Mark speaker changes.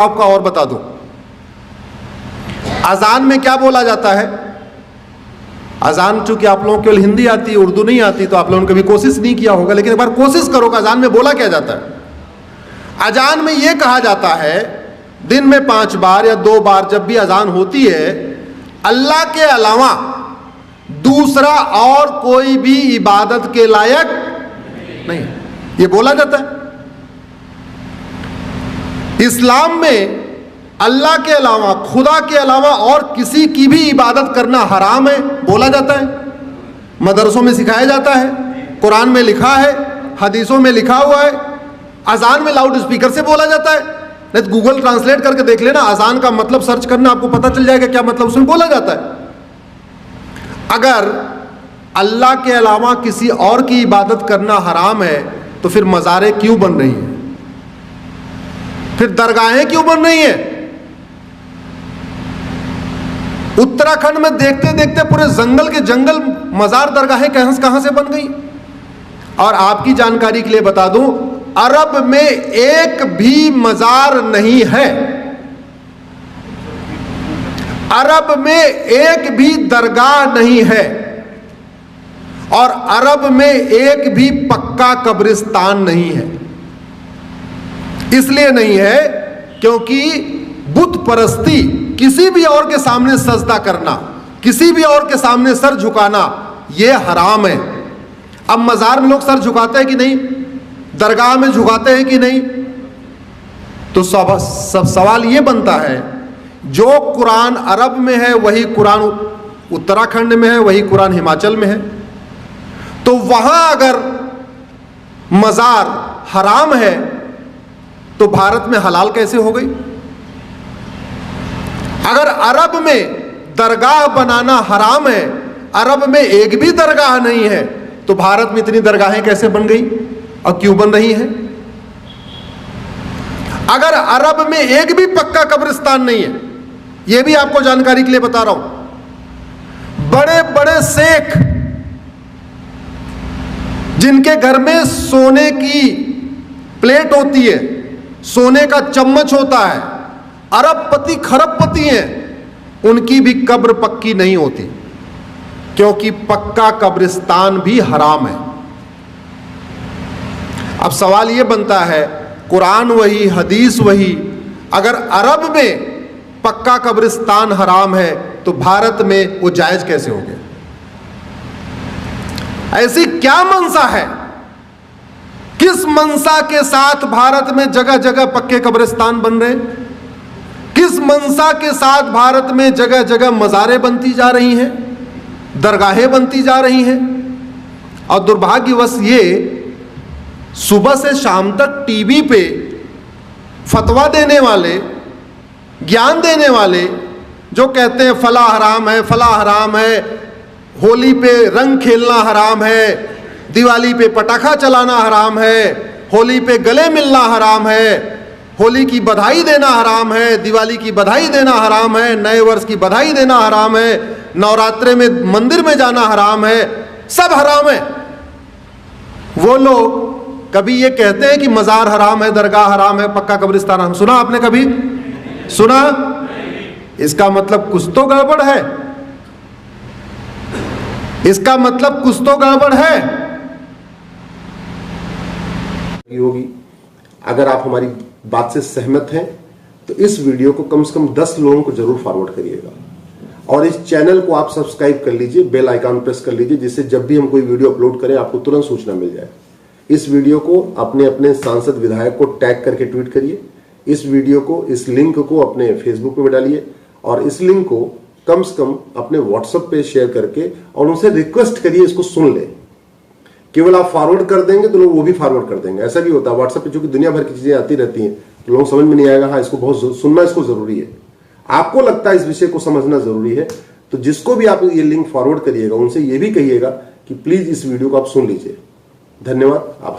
Speaker 1: आपका और बता दूं, अजान में क्या बोला जाता है। अजान चूंकि आप लोगों को केवल हिंदी आती है, उर्दू नहीं आती, तो आप लोगों ने कभी कोशिश नहीं किया होगा, लेकिन एक बार कोशिश करो कि अजान में बोला क्या जाता है। अजान में यह कहा जाता है, दिन में 5 बार या 2 बार जब भी अजान होती है, अल्लाह के अलावा दूसरा और कोई भी इबादत के लायक नहीं, ये बोला जाता है। इस्लाम में अल्लाह के अलावा, खुदा के अलावा और किसी की भी इबादत करना हराम है, बोला जाता है। मदरसों में सिखाया जाता है, कुरान में लिखा है, हदीसों में लिखा हुआ है। अजान में लाउड स्पीकर से बोला जाता है, नहीं तो गूगल ट्रांसलेट करके देख लेना, अजान का मतलब सर्च करना, आपको पता चल जाएगा क्या मतलब उसमें बोला जाता है। अगर अल्लाह के अलावा किसी और की इबादत करना हराम है, तो फिर मज़ारें क्यों बन रही हैं, फिर दरगाहें क्यों बन रही हैं। उत्तराखंड में देखते देखते पूरे जंगल के जंगल मजार दरगाहें कहां से बन गई। और आपकी जानकारी के लिए बता दूं, अरब में एक भी मजार नहीं है, अरब में एक भी दरगाह नहीं है, और अरब में एक भी पक्का कब्रिस्तान नहीं है। इसलिए नहीं है क्योंकि बुत परस्ती, किसी भी और के सामने सजदा करना, किसी भी और के सामने सर झुकाना, यह हराम है। अब मजार में लोग सर झुकाते हैं कि नहीं, दरगाह में झुकाते हैं कि नहीं, तो सब सवाल यह बनता है, जो कुरान अरब में है वही कुरान उत्तराखंड में है, वही कुरान हिमाचल में है, तो वहां अगर मजार हराम है तो भारत में हलाल कैसे हो गई। अगर अरब में दरगाह बनाना हराम है, अरब में एक भी दरगाह नहीं है, तो भारत में इतनी दरगाहें कैसे बन गई और क्यों बन रही हैं। अगर अरब में एक भी पक्का कब्रिस्तान नहीं है, यह भी आपको जानकारी के लिए बता रहा हूं, बड़े बड़े शेख जिनके घर में सोने की प्लेट होती है, सोने का चम्मच होता है, अरबपति खरबपति हैं, उनकी भी कब्र पक्की नहीं होती, क्योंकि पक्का कब्रिस्तान भी हराम है। अब सवाल यह बनता है, कुरान वही, हदीस वही, अगर अरब में पक्का कब्रिस्तान हराम है तो भारत में वो जायज कैसे हो गया। ऐसी क्या मंशा है, किस मंशा के साथ भारत में जगह जगह पक्के कब्रिस्तान बन रहे, किस मंशा के साथ भारत में जगह जगह मज़ारें बनती जा रही हैं, दरगाहें बनती जा रही हैं। और दुर्भाग्यवश ये सुबह से शाम तक टीवी पे फतवा देने वाले, ज्ञान देने वाले, जो कहते हैं फला हराम है, फला हराम है, होली पे रंग खेलना हराम है, दिवाली पे पटाखा चलाना हराम है, होली पे गले मिलना हराम है, होली की बधाई देना हराम है, दिवाली की बधाई देना हराम है, नए वर्ष की बधाई देना हराम है, नवरात्रे में मंदिर में जाना हराम है, सब हराम है। वो लोग कभी ये कहते हैं कि मजार हराम है, दरगाह हराम है, पक्का कब्रिस्तान हराम, सुना आपने कभी सुना? इसका मतलब कुछ तो गड़बड़ है, इसका मतलब कुछ तो गड़बड़ है
Speaker 2: होगी। अगर आप हमारी बात से सहमत हैं तो इस वीडियो को कम से कम 10 लोगों को जरूर फॉरवर्ड करिएगा, और इस चैनल को आप सब्सक्राइब कर लीजिए, बेल आइकन प्रेस कर लीजिए, जिससे जब भी हम कोई वीडियो अपलोड करें आपको तुरंत सूचना मिल जाए। इस वीडियो को अपने अपने सांसद विधायक को टैग करके ट्वीट करिए, इस वीडियो को, इस लिंक को अपने फेसबुक पे डालिए, और इस लिंक को कम से कम अपने व्हाट्सएप पे शेयर करके और उनसे रिक्वेस्ट करिए इसको सुन ले। केवल आप फॉरवर्ड कर देंगे तो लोग वो भी फॉरवर्ड कर देंगे। ऐसा भी होता है व्हाट्सएप पे, चूंकि दुनिया भर की चीजें आती रहती हैं, तो लोगों समझ में नहीं आएगा, हाँ इसको बहुत सुनना, इसको जरूरी है, आपको लगता है इस विषय को समझना जरूरी है, तो जिसको भी आप ये लिंक फॉरवर्ड करिएगा उनसे ये भी कहिएगा कि प्लीज इस वीडियो को आप सुन लीजिए। धन्यवाद।